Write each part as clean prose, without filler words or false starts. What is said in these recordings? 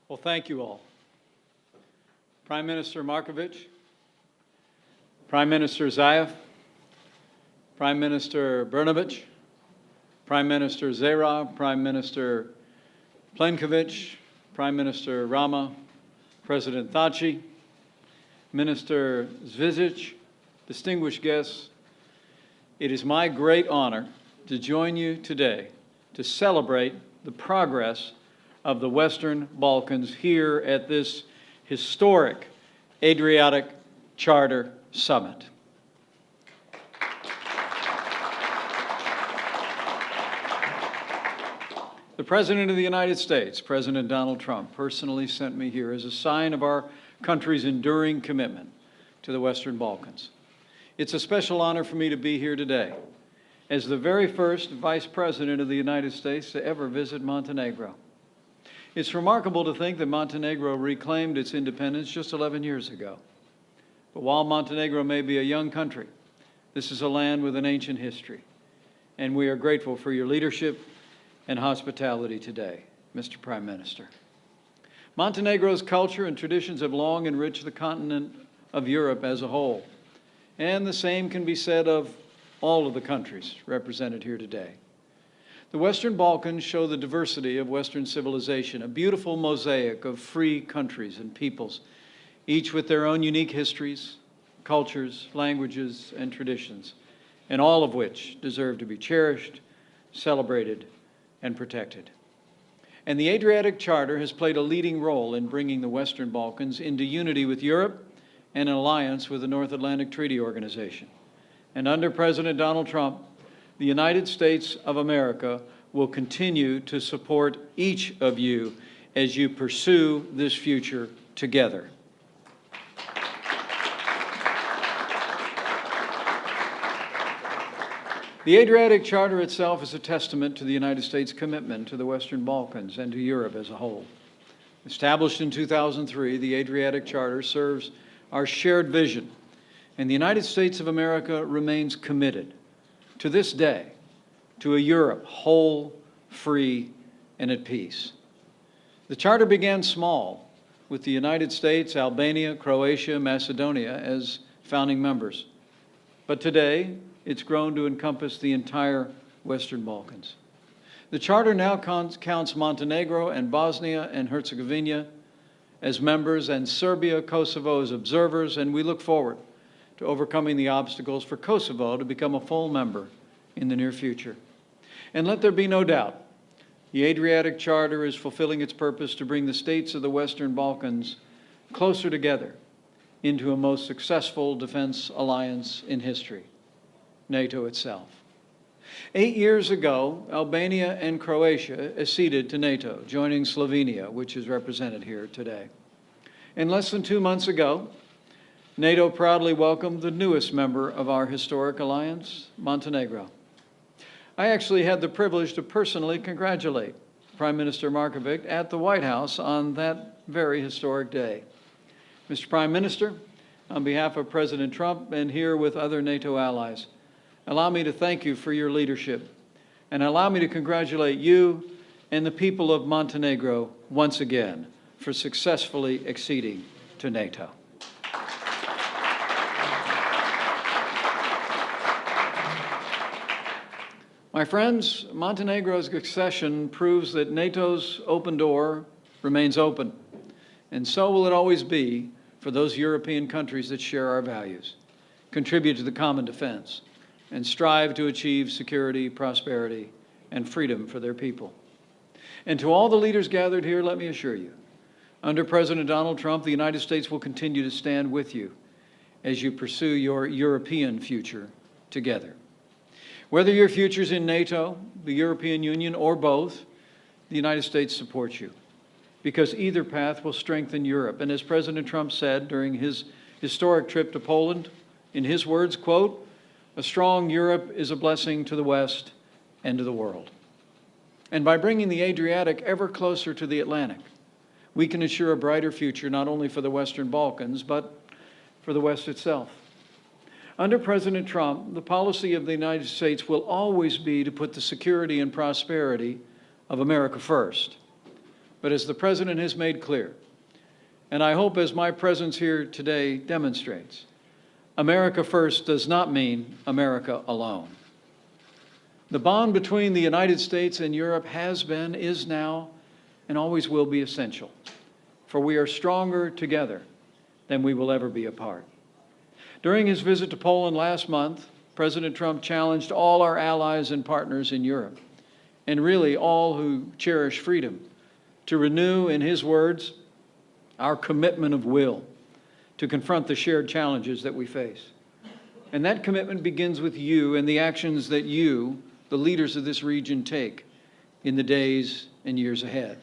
Well, thank you all. Prime Minister Markovic, Prime Minister Zaev, Prime Minister Brnovich, Prime Minister Zera, Prime Minister Plenković, Prime Minister Rama, President Thaci, Minister Zvizec, distinguished guests, it is my great honor to join you today to celebrate the progress of the Western Balkans here at this historic Adriatic Charter Summit. The President of the United States, President Donald Trump, personally sent me here as a sign of our country's enduring commitment to the Western Balkans. It's a special honor for me to be here today as the very first Vice President of the United States to ever visit Montenegro. It's remarkable to think that Montenegro reclaimed its independence just 11 years ago. But while Montenegro may be a young country, this is a land with an ancient history, and we are grateful for your leadership and hospitality today, Mr. Prime Minister. Montenegro's culture and traditions have long enriched the continent of Europe as a whole, and the same can be said of all of the countries represented here today. The Western Balkans show the diversity of Western civilization, a beautiful mosaic of free countries and peoples, each with their own unique histories, cultures, languages, and traditions, and all of which deserve to be cherished, celebrated, and protected. And the Adriatic Charter has played a leading role in bringing the Western Balkans into unity with Europe and an alliance with the North Atlantic Treaty Organization. And under President Donald Trump, the United States of America will continue to support each of you as you pursue this future together. The Adriatic Charter itself is a testament to the United States' commitment to the Western Balkans and to Europe as a whole. Established in 2003, the Adriatic Charter serves our shared vision, and the United States of America remains committed to this day to a Europe whole, free, and at peace. The Charter began small, with the United States, Albania, Croatia, Macedonia as founding members. But today, it's grown to encompass the entire Western Balkans. The Charter now counts Montenegro and Bosnia and Herzegovina as members and Serbia, Kosovo as observers, and we look forward to overcoming the obstacles for Kosovo to become a full member in the near future. And let there be no doubt, the Adriatic Charter is fulfilling its purpose to bring the states of the Western Balkans closer together into a most successful defense alliance in history, NATO itself. 8 years ago, Albania and Croatia acceded to NATO, joining Slovenia, which is represented here today. And less than 2 months ago, NATO proudly welcomed the newest member of our historic alliance, Montenegro. I actually had the privilege to personally congratulate Prime Minister Markovic at the White House on that very historic day. Mr. Prime Minister, on behalf of President Trump and here with other NATO allies, allow me to thank you for your leadership, and allow me to congratulate you and the people of Montenegro once again for successfully acceding to NATO. My friends, Montenegro's accession proves that NATO's open door remains open, and so will it always be for those European countries that share our values, contribute to the common defense, and strive to achieve security, prosperity, and freedom for their people. And to all the leaders gathered here, let me assure you, under President Donald Trump, the United States will continue to stand with you as you pursue your European future together. Whether your future's in NATO, the European Union, or both, the United States supports you, because either path will strengthen Europe. And as President Trump said during his historic trip to Poland, in his words, quote, "A strong Europe is a blessing to the West and to the world." And by bringing the Adriatic ever closer to the Atlantic, we can ensure a brighter future not only for the Western Balkans, but for the West itself. Under President Trump, the policy of the United States will always be to put the security and prosperity of America first. But as the President has made clear, and I hope as my presence here today demonstrates, America first does not mean America alone. The bond between the United States and Europe has been, is now, and always will be essential, for we are stronger together than we will ever be apart. During his visit to Poland last month, President Trump challenged all our allies and partners in Europe, and really all who cherish freedom, to renew, in his words, our commitment of will to confront the shared challenges that we face. And that commitment begins with you and the actions that you, the leaders of this region, take in the days and years ahead.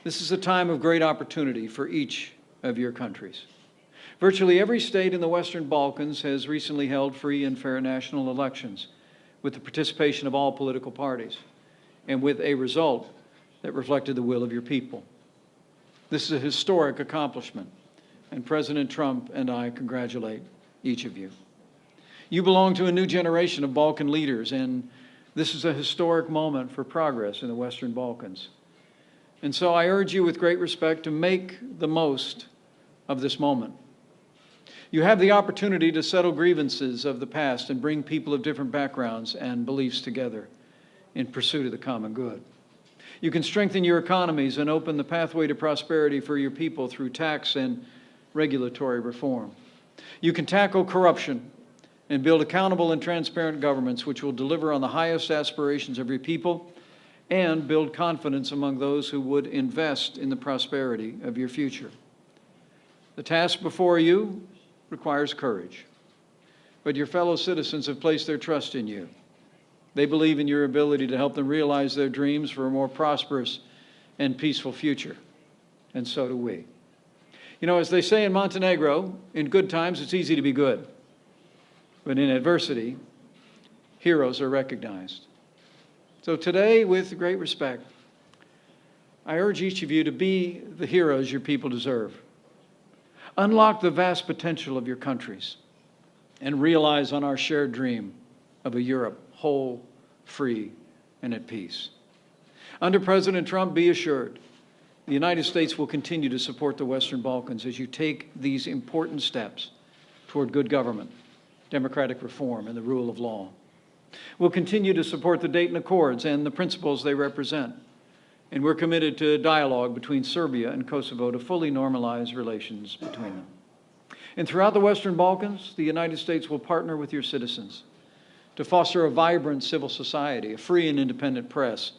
This is a time of great opportunity for each of your countries. Virtually every state in the Western Balkans has recently held free and fair national elections with the participation of all political parties and with a result that reflected the will of your people. This is a historic accomplishment, and President Trump and I congratulate each of you. You belong to a new generation of Balkan leaders, and this is a historic moment for progress in the Western Balkans. And so I urge you with great respect to make the most of this moment. You have the opportunity to settle grievances of the past and bring people of different backgrounds and beliefs together in pursuit of the common good. You can strengthen your economies and open the pathway to prosperity for your people through tax and regulatory reform. You can tackle corruption and build accountable and transparent governments which will deliver on the highest aspirations of your people and build confidence among those who would invest in the prosperity of your future. The task before you requires courage, but your fellow citizens have placed their trust in you. They believe in your ability to help them realize their dreams for a more prosperous and peaceful future, and so do we. You know, as they say in Montenegro, in good times it's easy to be good, but in adversity, heroes are recognized. So today, with great respect, I urge each of you to be the heroes your people deserve. Unlock the vast potential of your countries and realize on our shared dream of a Europe whole, free, and at peace. Under President Trump, be assured, the United States will continue to support the Western Balkans as you take these important steps toward good government, democratic reform, and the rule of law. We'll continue to support the Dayton Accords and the principles they represent, and we're committed to dialogue between Serbia and Kosovo to fully normalize relations between them. And throughout the Western Balkans, the United States will partner with your citizens to foster a vibrant civil society, a free and independent press,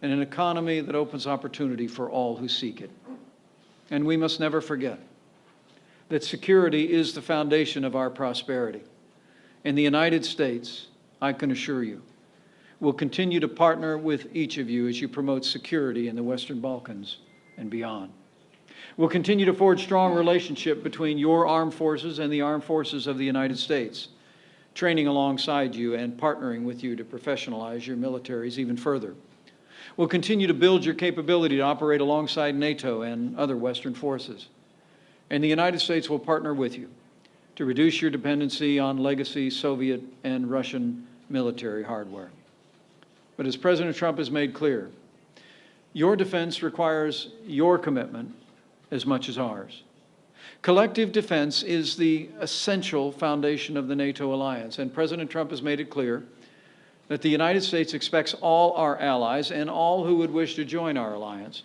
and an economy that opens opportunity for all who seek it. And we must never forget that security is the foundation of our prosperity. In the United States, I can assure you, will continue to partner with each of you as you promote security in the Western Balkans and beyond. We'll continue to forge strong relationship between your armed forces and the armed forces of the United States, training alongside you and partnering with you to professionalize your militaries even further. We'll continue to build your capability to operate alongside NATO and other Western forces. And the United States will partner with you to reduce your dependency on legacy Soviet and Russian military hardware. But as President Trump has made clear, your defense requires your commitment as much as ours. Collective defense is the essential foundation of the NATO alliance, and President Trump has made it clear that the United States expects all our allies and all who would wish to join our alliance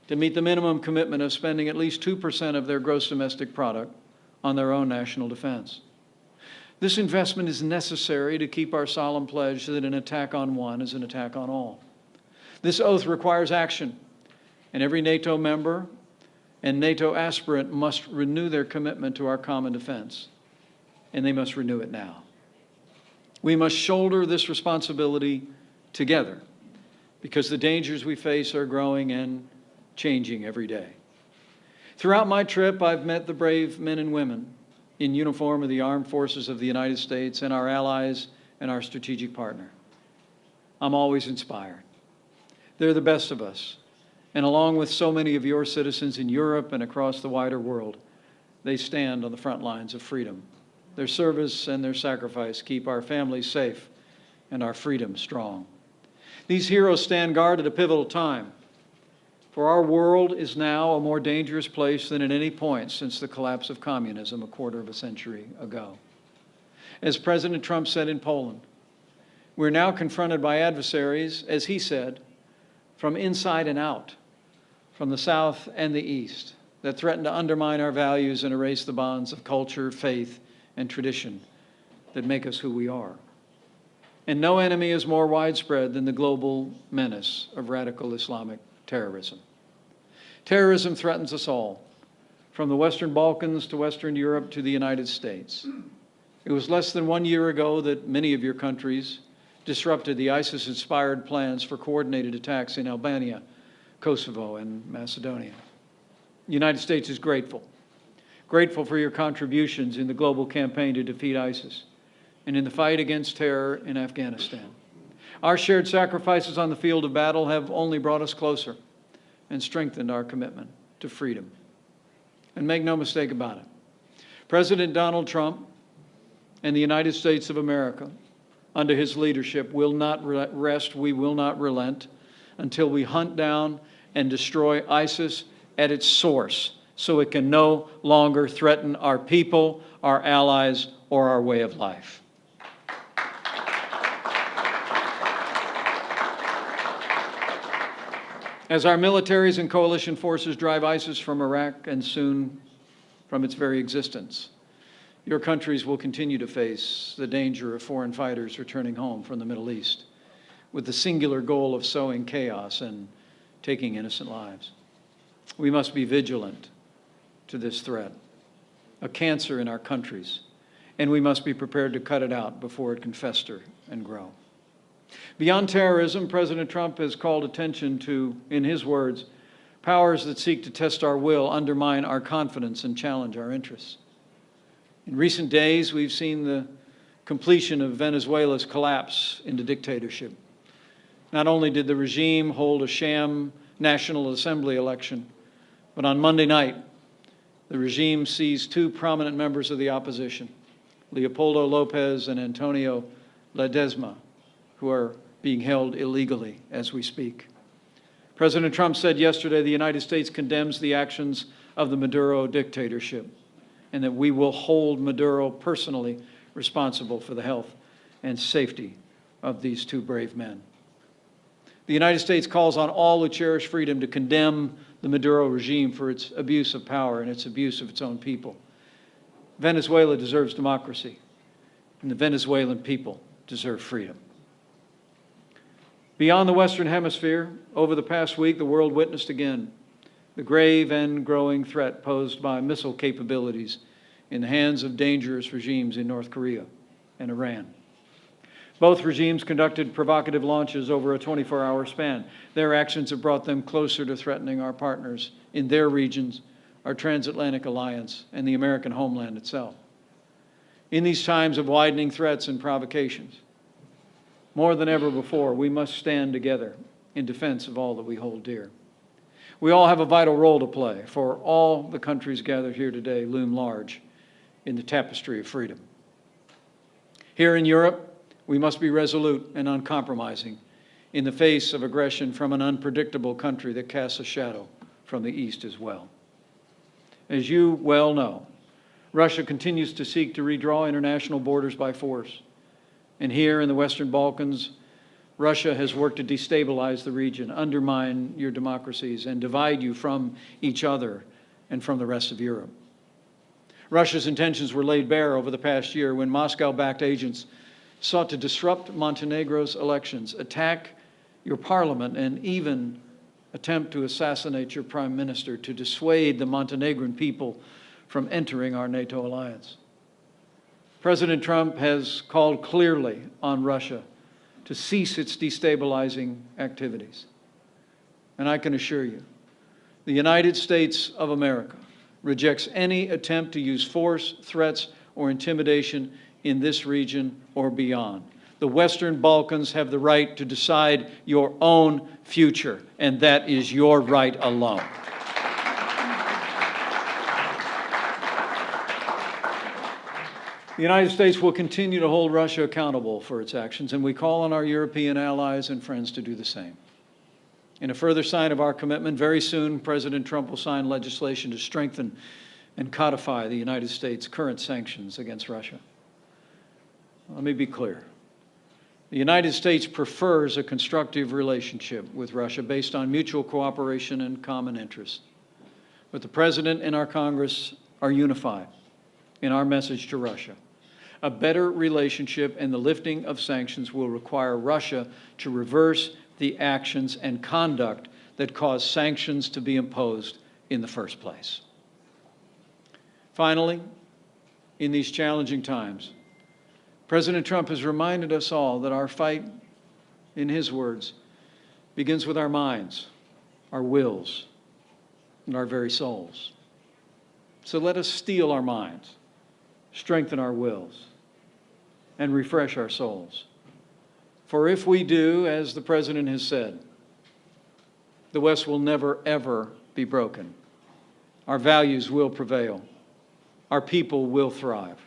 to meet the minimum commitment of spending at least 2% of their gross domestic product on their own national defense. This investment is necessary to keep our solemn pledge that an attack on one is an attack on all. This oath requires action, and every NATO member and NATO aspirant must renew their commitment to our common defense, and they must renew it now. We must shoulder this responsibility together because the dangers we face are growing and changing every day. Throughout my trip, I've met the brave men and women in uniform of the armed forces of the United States and our allies and our strategic partner. I'm always inspired. They're the best of us. And along with so many of your citizens in Europe and across the wider world, they stand on the front lines of freedom. Their service and their sacrifice keep our families safe and our freedom strong. These heroes stand guard at a pivotal time For our world is now a more dangerous place than at any point since the collapse of communism a quarter of a century ago. As President Trump said in Poland, we're now confronted by adversaries, as he said, from inside and out, from the South and the East, that threaten to undermine our values and erase the bonds of culture, faith, and tradition that make us who we are. And no enemy is more widespread than the global menace of radical Islamic terrorism. Terrorism threatens us all, from the Western Balkans to Western Europe to the United States. It was less than 1 year ago that many of your countries disrupted the ISIS-inspired plans for coordinated attacks in Albania, Kosovo, and Macedonia. The United States is grateful for your contributions in the global campaign to defeat ISIS and in the fight against terror in Afghanistan. Our shared sacrifices on the field of battle have only brought us closer and strengthened our commitment to freedom. And make no mistake about it, President Donald Trump and the United States of America, under his leadership, will not rest, we will not relent, until we hunt down and destroy ISIS at its source, so it can no longer threaten our people, our allies, or our way of life. As our militaries and coalition forces drive ISIS from Iraq and soon from its very existence, your countries will continue to face the danger of foreign fighters returning home from the Middle East with the singular goal of sowing chaos and taking innocent lives. We must be vigilant to this threat, a cancer in our countries, and we must be prepared to cut it out before it can fester and grow. Beyond terrorism, President Trump has called attention to, in his words, powers that seek to test our will, undermine our confidence, and challenge our interests. In recent days, we've seen the completion of Venezuela's collapse into dictatorship. Not only did the regime hold a sham National Assembly election, but on Monday night, the regime seized two prominent members of the opposition, Leopoldo Lopez and Antonio Ledesma, who are being held illegally as we speak. President Trump said yesterday the United States condemns the actions of the Maduro dictatorship, and that we will hold Maduro personally responsible for the health and safety of these two brave men. The United States calls on all who cherish freedom to condemn the Maduro regime for its abuse of power and its abuse of its own people. Venezuela deserves democracy, and the Venezuelan people deserve freedom. Beyond the Western Hemisphere, over the past week, the world witnessed again the grave and growing threat posed by missile capabilities in the hands of dangerous regimes in North Korea and Iran. Both regimes conducted provocative launches over a 24-hour span. Their actions have brought them closer to threatening our partners in their regions, our transatlantic alliance, and the American homeland itself. In these times of widening threats and provocations, more than ever before, we must stand together in defense of all that we hold dear. We all have a vital role to play, for all the countries gathered here today loom large in the tapestry of freedom. Here in Europe, we must be resolute and uncompromising in the face of aggression from an unpredictable country that casts a shadow from the East as well. As you well know, Russia continues to seek to redraw international borders by force. And here in the Western Balkans, Russia has worked to destabilize the region, undermine your democracies, and divide you from each other and from the rest of Europe. Russia's intentions were laid bare over the past year when Moscow-backed agents sought to disrupt Montenegro's elections, attack your parliament, and even attempt to assassinate your prime minister to dissuade the Montenegrin people from entering our NATO alliance. President Trump has called clearly on Russia to cease its destabilizing activities. And I can assure you, the United States of America rejects any attempt to use force, threats, or intimidation in this region or beyond. The Western Balkans have the right to decide your own future, and that is your right alone. The United States will continue to hold Russia accountable for its actions, and we call on our European allies and friends to do the same. In a further sign of our commitment, very soon President Trump will sign legislation to strengthen and codify the United States' current sanctions against Russia. Let me be clear. The United States prefers a constructive relationship with Russia based on mutual cooperation and common interests. But the President and our Congress are unified in our message to Russia. A better relationship and the lifting of sanctions will require Russia to reverse the actions and conduct that caused sanctions to be imposed in the first place. Finally, in these challenging times, President Trump has reminded us all that our fight, in his words, begins with our minds, our wills, and our very souls. So let us steel our minds, strengthen our wills, and refresh our souls. For if we do, as the President has said, the West will never, ever be broken. Our values will prevail. Our people will thrive.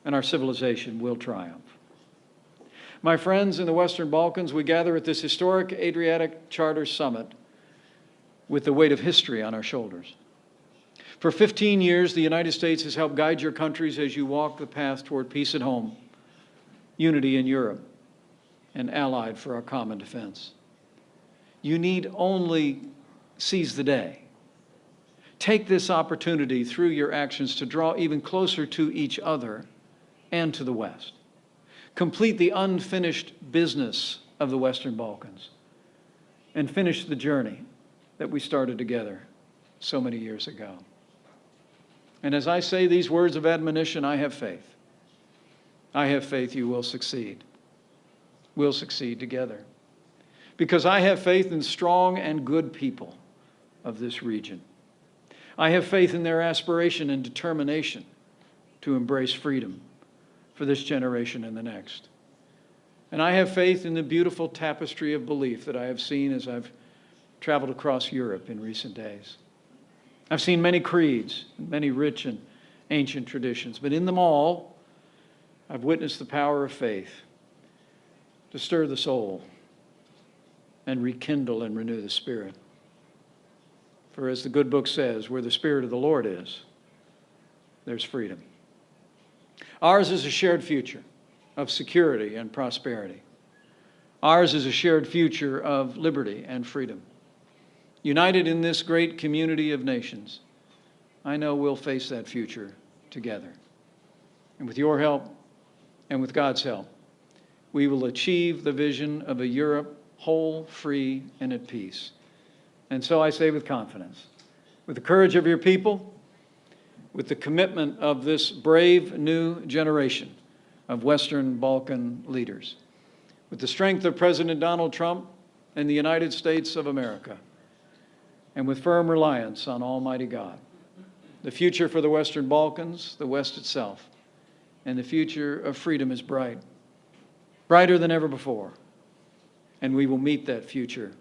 And our civilization will triumph. My friends, in the Western Balkans, we gather at this historic Adriatic Charter Summit with the weight of history on our shoulders. For 15 years, the United States has helped guide your countries as you walk the path toward peace at home, unity in Europe, and allied for our common defense. You need only seize the day. Take this opportunity through your actions to draw even closer to each other and to the West. Complete the unfinished business of the Western Balkans and finish the journey that we started together so many years ago. And as I say these words of admonition, I have faith. I have faith you will succeed. We'll succeed together. Because I have faith in strong and good people of this region. I have faith in their aspiration and determination to embrace freedom for this generation and the next. And I have faith in the beautiful tapestry of belief that I have seen as I've traveled across Europe in recent days. I've seen many creeds, many rich and ancient traditions, but in them all, I've witnessed the power of faith to stir the soul and rekindle and renew the spirit. For as the good book says, where the Spirit of the Lord is, there's freedom. Ours is a shared future of security and prosperity. Ours is a shared future of liberty and freedom. United in this great community of nations, I know we'll face that future together. And with your help and with God's help, we will achieve the vision of a Europe whole, free, and at peace. And so I say with confidence, with the courage of your people, with the commitment of this brave new generation of Western Balkan leaders, with the strength of President Donald Trump and the United States of America, and with firm reliance on Almighty God, the future for the Western Balkans, the West itself, and the future of freedom is bright, brighter than ever before, and we will meet that future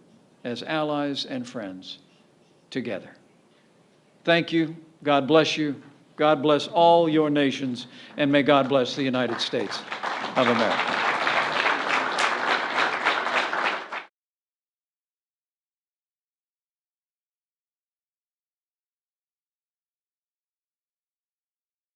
as allies and friends together. Thank you. God bless you. God bless all your nations, and may God bless the United States of America.